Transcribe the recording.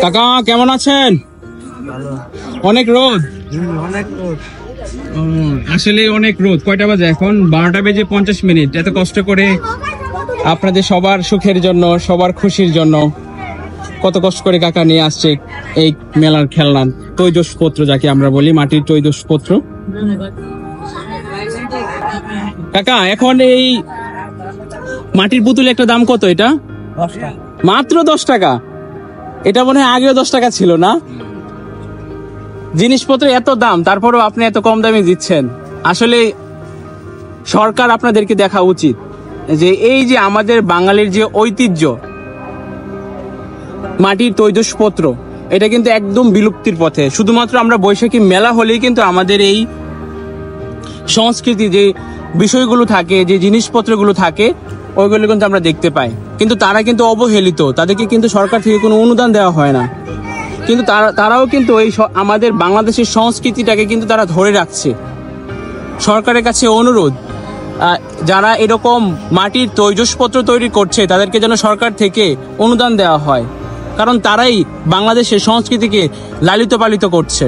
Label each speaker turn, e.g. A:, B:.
A: কাকা কেমন আছেন? অনেক রোদ। আসলে অনেক রোদ। কয়টা বাজে এখন? 12টা বেজে 50 মিনিট। এত কষ্ট করে আপনাদের সবার সুখের জন্য, সবার খুশির জন্য কত কষ্ট করে কাকা নিয়ে আসছে এই মেলার খেলনা, তৈজসপত্র যাকে আমরা বলি, মাটির তৈজসপত্র। কাকা এখন এই মাটির পুতুল একটা দাম কত? এটা মাত্র 10 টাকা। এটা মনে হয় আগেও 10 টাকা ছিল না? জিনিসপত্র এত দাম, তারপরেও আপনি এত কম দামে দিচ্ছেন। আসলে সরকার আপনাদেরকে দেখা উচিত যে এই যে আমাদের বাঙালির যে ঐতিহ্য মাটির তৈজসপত্র, এটা কিন্তু একদম বিলুপ্তির পথে। শুধুমাত্র আমরা বৈশাখী মেলা হলেই কিন্তু আমাদের এই সংস্কৃতি যে বিষয়গুলো থাকে, যে জিনিসপত্রগুলো থাকে, ওইগুলো কিন্তু আমরা দেখতে পাই। কিন্তু তারা কিন্তু অবহেলিত, তাদেরকে কিন্তু সরকার থেকে কোনো অনুদান দেওয়া হয় না। কিন্তু তারাও কিন্তু এই আমাদের বাংলাদেশের সংস্কৃতিটাকে কিন্তু তারা ধরে রাখছে। সরকারের কাছে অনুরোধ, যারা এরকম মাটির তৈজসপত্র তৈরি করছে তাদেরকে যেন সরকার থেকে অনুদান দেওয়া হয়, কারণ তারাই বাংলাদেশের সংস্কৃতিকে লালিত পালিত করছে।